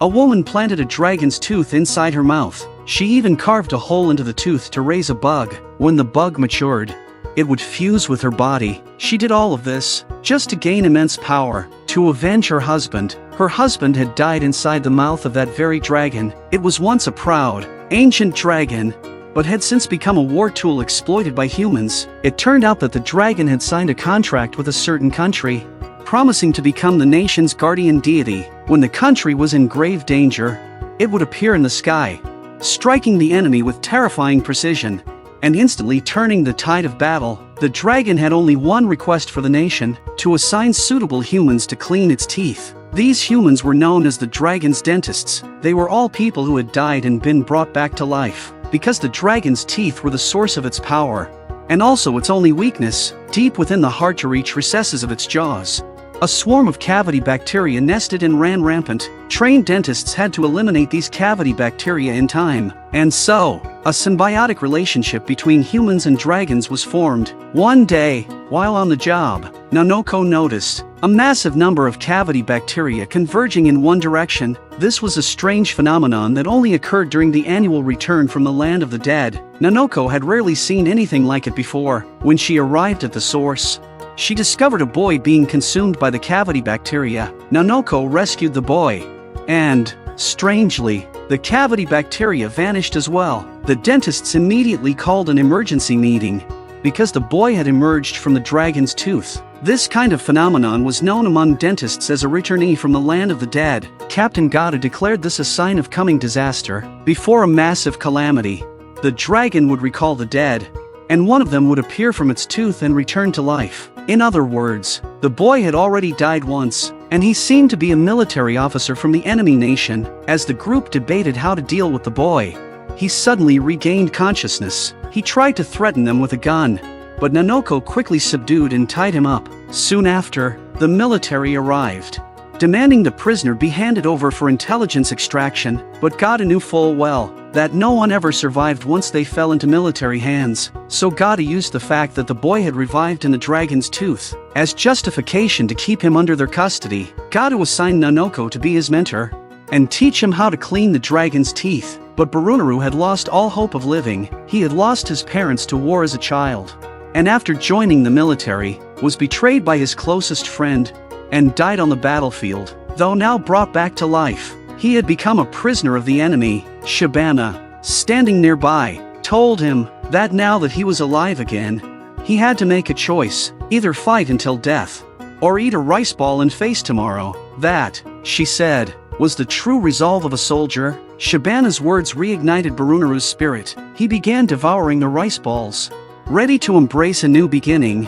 A woman planted a dragon's tooth inside her mouth. She even carved a hole into the tooth to raise a bug. When the bug matured, it would fuse with her body. She did all of this just to gain immense power, to avenge her husband. Her husband had died inside the mouth of that very dragon. It was once a proud, ancient dragon, but had since become a war tool exploited by humans. It turned out that the dragon had signed a contract with a certain country, promising to become the nation's guardian deity. When the country was in grave danger, it would appear in the sky, striking the enemy with terrifying precision, and instantly turning the tide of battle. The dragon had only one request for the nation: to assign suitable humans to clean its teeth. These humans were known as the dragon's dentists. They were all people who had died and been brought back to life, because the dragon's teeth were the source of its power, and also its only weakness, deep within the hard-to-reach recesses of its jaws. A swarm of cavity bacteria nested and ran rampant. Trained dentists had to eliminate these cavity bacteria in time, and so, a symbiotic relationship between humans and dragons was formed. One day, while on the job, Nonoko noticed a massive number of cavity bacteria converging in one direction. This was a strange phenomenon that only occurred during the annual return from the land of the dead. Nonoko had rarely seen anything like it before. When she arrived at the source, she discovered a boy being consumed by the cavity bacteria. Nonoko rescued the boy, and, strangely, the cavity bacteria vanished as well. The dentists immediately called an emergency meeting, because the boy had emerged from the dragon's tooth. This kind of phenomenon was known among dentists as a returnee from the land of the dead. Captain Gata declared this a sign of coming disaster. Before a massive calamity, the dragon would recall the dead, and one of them would appear from its tooth and return to life. In other words, the boy had already died once, and he seemed to be a military officer from the enemy nation. As the group debated how to deal with the boy, he suddenly regained consciousness. He tried to threaten them with a gun, but Nanoko quickly subdued and tied him up. Soon after, the military arrived, demanding the prisoner be handed over for intelligence extraction, but Gata knew full well that no one ever survived once they fell into military hands. So Gata used the fact that the boy had revived in the dragon's tooth as justification to keep him under their custody. Gata assigned Nanoko to be his mentor and teach him how to clean the dragon's teeth. But Barunaru had lost all hope of living. He had lost his parents to war as a child, and after joining the military, was betrayed by his closest friend and died on the battlefield. Though now brought back to life, he had become a prisoner of the enemy. Shabana, standing nearby, told him that now that he was alive again, he had to make a choice: either fight until death, or eat a rice ball and face tomorrow. That, she said, was the true resolve of a soldier. Shabana's words reignited Barunaru's spirit. He began devouring the rice balls, ready to embrace a new beginning.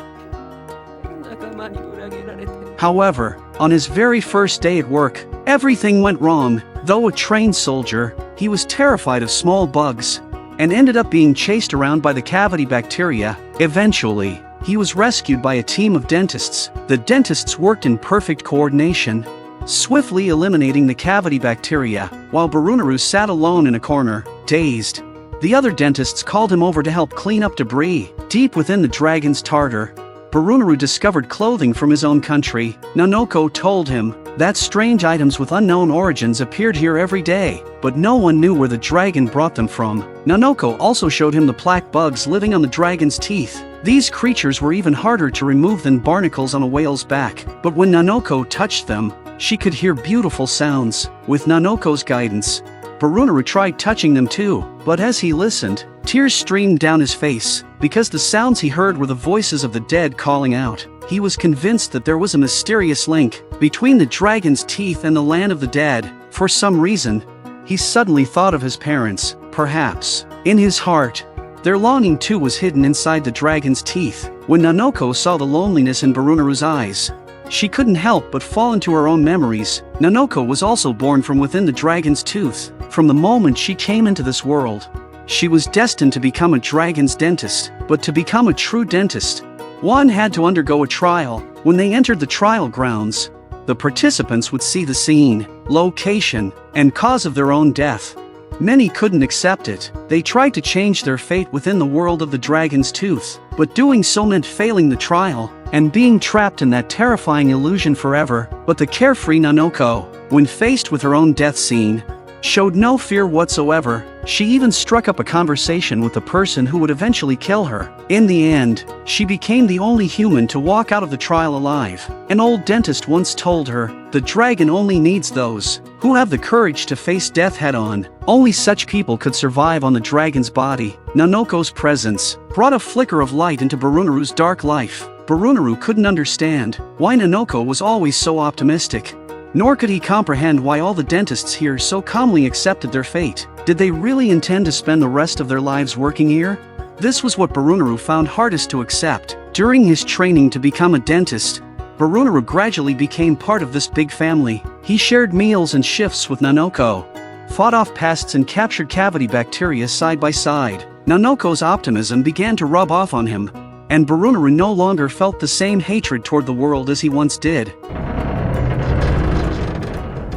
However, on his very first day at work, everything went wrong. Though a trained soldier, he was terrified of small bugs, and ended up being chased around by the cavity bacteria. Eventually, he was rescued by a team of dentists. The dentists worked in perfect coordination, swiftly eliminating the cavity bacteria, while Barunaru sat alone in a corner, dazed. The other dentists called him over to help clean up debris. Deep within the dragon's tartar, Barunaru discovered clothing from his own country. Nanoko told him that strange items with unknown origins appeared here every day, but no one knew where the dragon brought them from. Nanoko also showed him the plaque bugs living on the dragon's teeth. These creatures were even harder to remove than barnacles on a whale's back, but when Nanoko touched them, she could hear beautiful sounds. With Nanoko's guidance, Barunaru tried touching them too, but as he listened, tears streamed down his face, because the sounds he heard were the voices of the dead calling out. He was convinced that there was a mysterious link between the dragon's teeth and the land of the dead. For some reason, he suddenly thought of his parents. Perhaps, in his heart, their longing too was hidden inside the dragon's teeth. When Nanoko saw the loneliness in Barunaru's eyes, she couldn't help but fall into her own memories. Nanoko was also born from within the dragon's tooth. From the moment she came into this world, she was destined to become a dragon's dentist. But to become a true dentist, one had to undergo a trial. When they entered the trial grounds, the participants would see the scene, location, and cause of their own death. Many couldn't accept it. They tried to change their fate within the world of the dragon's tooth, but doing so meant failing the trial and being trapped in that terrifying illusion forever. But the carefree Nanoko when faced with her own death scene, showed no fear whatsoever. She even struck up a conversation with the person who would eventually kill her. In the end, she became the only human to walk out of the trial alive. An old dentist once told her, "The dragon only needs those who have the courage to face death head-on." Only such people could survive on the dragon's body. Nonoko's presence brought a flicker of light into Barunaru's dark life. Barunaru couldn't understand why Nonoko was always so optimistic. Nor could he comprehend why all the dentists here so calmly accepted their fate. Did they really intend to spend the rest of their lives working here? This was what Barunaru found hardest to accept. During his training to become a dentist, Barunaru gradually became part of this big family. He shared meals and shifts with Nanoko, fought off pests and captured cavity bacteria side by side. Nonoko's optimism began to rub off on him, and Barunaru no longer felt the same hatred toward the world as he once did.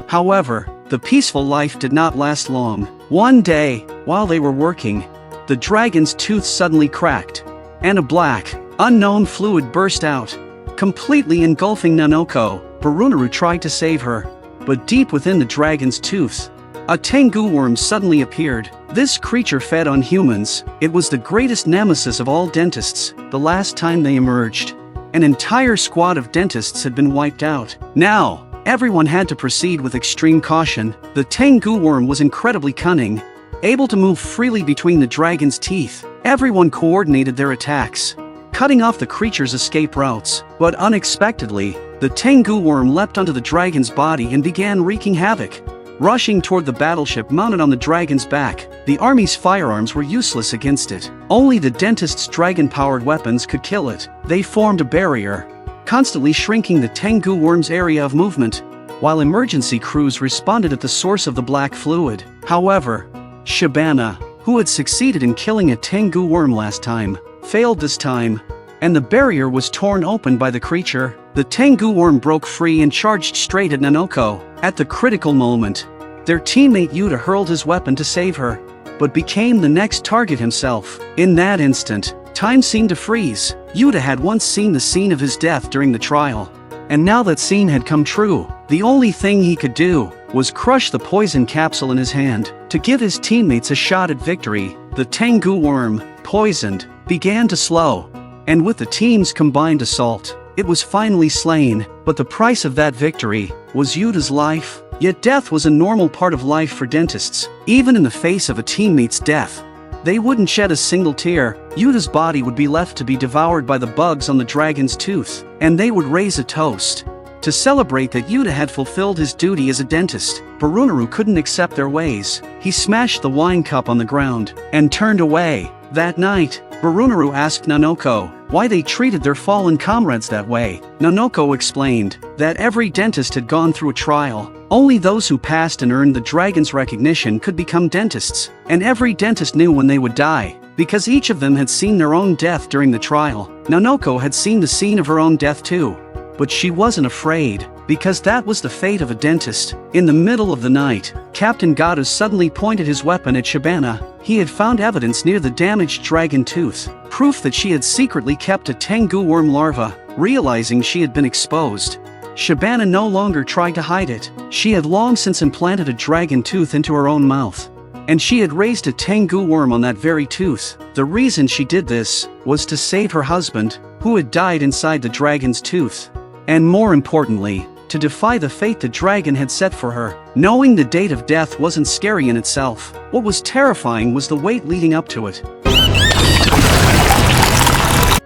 However, the peaceful life did not last long. One day, while they were working, the dragon's tooth suddenly cracked, and a black, unknown fluid burst out, completely engulfing Nanoko. Barunaru tried to save her, but deep within the dragon's tooth, a Tangu worm suddenly appeared. This creature fed on humans. It was the greatest nemesis of all dentists. The last time they emerged, an entire squad of dentists had been wiped out. Now, everyone had to proceed with extreme caution. The Tangu worm was incredibly cunning, able to move freely between the dragon's teeth. Everyone coordinated their attacks, cutting off the creature's escape routes. But unexpectedly, the Tangu worm leapt onto the dragon's body and began wreaking havoc. Rushing toward the battleship mounted on the dragon's back, the army's firearms were useless against it. Only the dentist's dragon-powered weapons could kill it. They formed a barrier, constantly shrinking the Tangu worm's area of movement, while emergency crews responded at the source of the black fluid. However, Shabana, who had succeeded in killing a Tangu worm last time, failed this time, and the barrier was torn open by the creature. The Tangu worm broke free and charged straight at Nanoko. At the critical moment, their teammate Yuta hurled his weapon to save her, but became the next target himself. In that instant, time seemed to freeze. Yuta had once seen the scene of his death during the trial, and now that scene had come true. The only thing he could do was crush the poison capsule in his hand to give his teammates a shot at victory. The Tangu worm, poisoned, began to slow, and with the team's combined assault, it was finally slain. But the price of that victory was Yuta's life. Yet death was a normal part of life for dentists. Even in the face of a teammate's death, they wouldn't shed a single tear. Yuta's body would be left to be devoured by the bugs on the dragon's tooth, and they would raise a toast to celebrate that Yuta had fulfilled his duty as a dentist. Barunaru couldn't accept their ways. He smashed the wine cup on the ground and turned away. That night, Barunaru asked Nanoko why they treated their fallen comrades that way. Nanoko explained that every dentist had gone through a trial. Only those who passed and earned the dragon's recognition could become dentists, and every dentist knew when they would die, because each of them had seen their own death during the trial. Nanoko had seen the scene of her own death too, but she wasn't afraid, because that was the fate of a dentist. In the middle of the night, Captain Gadu suddenly pointed his weapon at Shabana. He had found evidence near the damaged dragon tooth, proof that she had secretly kept a Tangu worm larva. Realizing she had been exposed, Shabana no longer tried to hide it. She had long since implanted a dragon tooth into her own mouth, and she had raised a Tangu worm on that very tooth. The reason she did this was to save her husband, who had died inside the dragon's tooth, and more importantly, to defy the fate the dragon had set for her. Knowing the date of death wasn't scary in itself. What was terrifying was the wait leading up to it.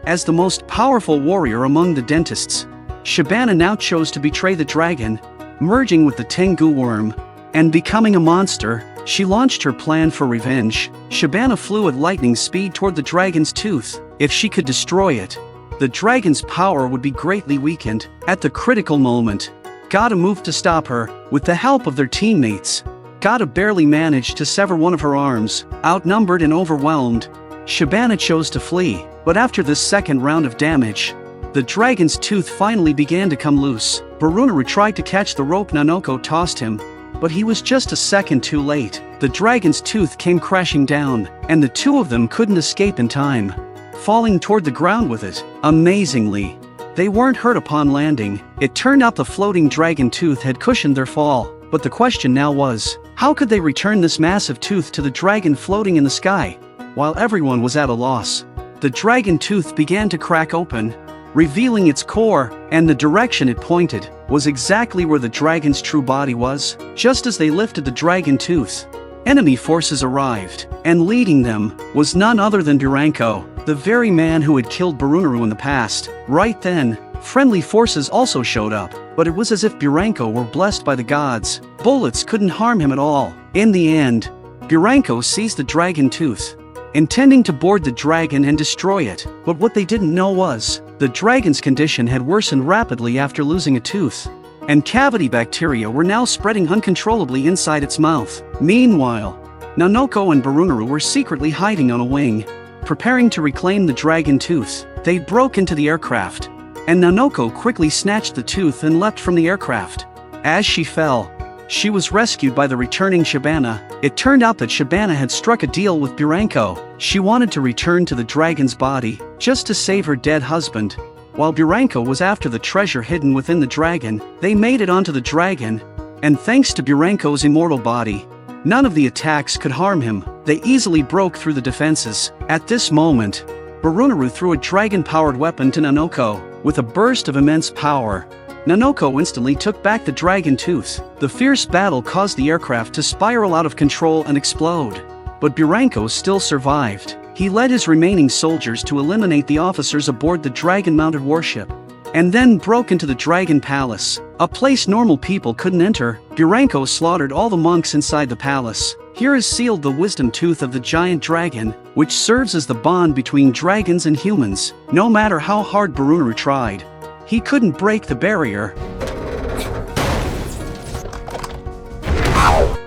As the most powerful warrior among the dentists, Shabana now chose to betray the dragon, merging with the Tangu worm, and becoming a monster. She launched her plan for revenge. Shabana flew at lightning speed toward the dragon's tooth. If she could destroy it, the dragon's power would be greatly weakened. At the critical moment, Gada moved to stop her. With the help of their teammates, Gada barely managed to sever one of her arms. Outnumbered and overwhelmed, Shabana chose to flee. But after this second round of damage, the dragon's tooth finally began to come loose. Barunaru tried to catch the rope Nanoko tossed him, but he was just a second too late. The dragon's tooth came crashing down, and the two of them couldn't escape in time, falling toward the ground with it. Amazingly, they weren't hurt upon landing. It turned out the floating dragon tooth had cushioned their fall. But the question now was, how could they return this massive tooth to the dragon floating in the sky? While everyone was at a loss, the dragon tooth began to crack open, revealing its core, and the direction it pointed was exactly where the dragon's true body was. Just as they lifted the dragon tooth, enemy forces arrived, and leading them was none other than Buranko, the very man who had killed Barunaru in the past. Right then, friendly forces also showed up, but it was as if Buranko were blessed by the gods. Bullets couldn't harm him at all. In the end, Buranko seized the dragon tooth, intending to board the dragon and destroy it. But what they didn't know was, the dragon's condition had worsened rapidly after losing a tooth, and cavity bacteria were now spreading uncontrollably inside its mouth. Meanwhile, Nanoko and Barunaru were secretly hiding on a wing, preparing to reclaim the dragon tooth. They broke into the aircraft, and Nanoko quickly snatched the tooth and leapt from the aircraft. As she fell, she was rescued by the returning Shabana. It turned out that Shabana had struck a deal with Buranko. She wanted to return to the dragon's body, just to save her dead husband. While Buranko was after the treasure hidden within the dragon, they made it onto the dragon, and thanks to Buranko's immortal body, none of the attacks could harm him. They easily broke through the defenses. At this moment, Barunaru threw a dragon-powered weapon to Nanoko. With a burst of immense power, Nanoko instantly took back the dragon tooth. The fierce battle caused the aircraft to spiral out of control and explode. But Buranko still survived. He led his remaining soldiers to eliminate the officers aboard the dragon-mounted warship, and then broke into the dragon palace, a place normal people couldn't enter. Buranko slaughtered all the monks inside the palace. Here is sealed the wisdom tooth of the giant dragon, which serves as the bond between dragons and humans. No matter how hard Barunaru tried, he couldn't break the barrier.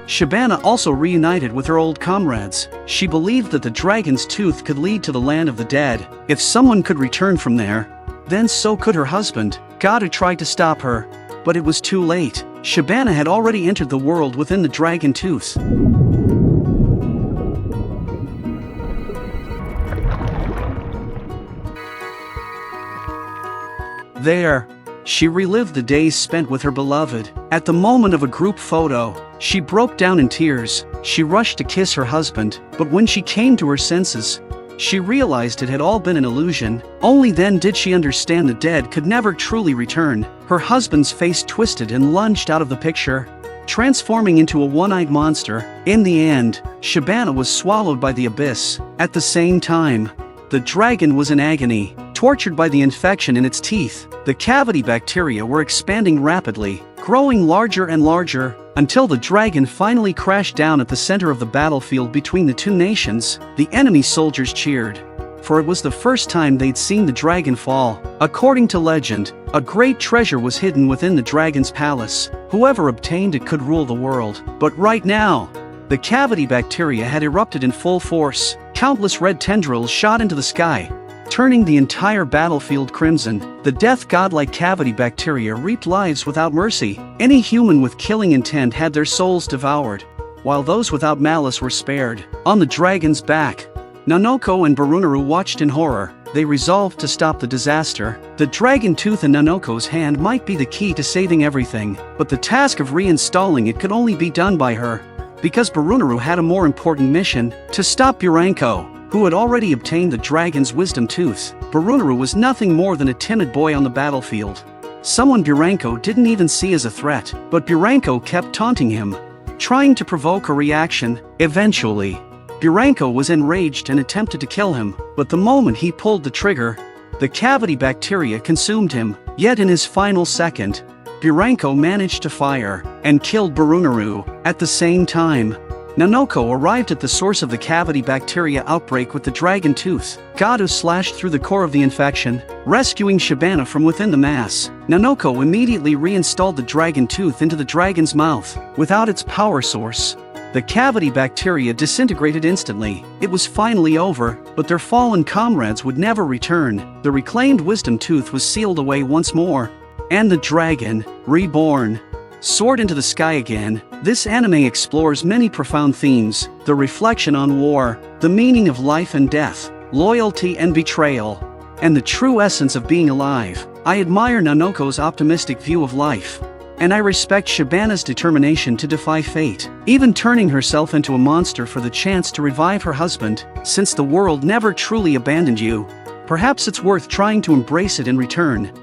Shabana also reunited with her old comrades. She believed that the dragon's tooth could lead to the land of the dead. If someone could return from there, then so could her husband. God had tried to stop her, but it was too late. Shabana had already entered the world within the dragon tooth. There, she relived the days spent with her beloved. At the moment of a group photo, she broke down in tears. She rushed to kiss her husband, but when she came to her senses, she realized it had all been an illusion. Only then did she understand the dead could never truly return. Her husband's face twisted and lunged out of the picture, transforming into a one-eyed monster. In the end, Shabana was swallowed by the abyss. At the same time, the dragon was in agony, tortured by the infection in its teeth. The cavity bacteria were expanding rapidly, growing larger and larger, until the dragon finally crashed down at the center of the battlefield between the two nations. The enemy soldiers cheered, for it was the first time they'd seen the dragon fall. According to legend, a great treasure was hidden within the dragon's palace. Whoever obtained it could rule the world. But right now, the cavity bacteria had erupted in full force. Countless red tendrils shot into the sky, turning the entire battlefield crimson. The death godlike cavity bacteria reaped lives without mercy. Any human with killing intent had their souls devoured, while those without malice were spared. On the dragon's back, Nanoko and Barunaru watched in horror. They resolved to stop the disaster. The dragon tooth in Nanoko's hand might be the key to saving everything, but the task of reinstalling it could only be done by her, because Barunaru had a more important mission: to stop Buranko, who had already obtained the dragon's wisdom tooth. Barunaru was nothing more than a timid boy on the battlefield, someone Buranko didn't even see as a threat. But Buranko kept taunting him, trying to provoke a reaction. Eventually, Buranko was enraged and attempted to kill him, but the moment he pulled the trigger, the cavity bacteria consumed him. Yet in his final second, Buranko managed to fire and killed Barunaru. At the same time, Nanoko arrived at the source of the cavity bacteria outbreak with the dragon tooth. Gadu slashed through the core of the infection, rescuing Shabana from within the mass. Nanoko immediately reinstalled the dragon tooth into the dragon's mouth. Without its power source, the cavity bacteria disintegrated instantly. It was finally over, but their fallen comrades would never return. The reclaimed wisdom tooth was sealed away once more, and the dragon, reborn, soared into the sky again. This anime explores many profound themes: the reflection on war, the meaning of life and death, loyalty and betrayal, and the true essence of being alive. I admire Nanoko's optimistic view of life, And I respect Shabana's determination to defy fate, even turning herself into a monster for the chance to revive her husband. Since the world never truly abandoned you, perhaps it's worth trying to embrace it in return.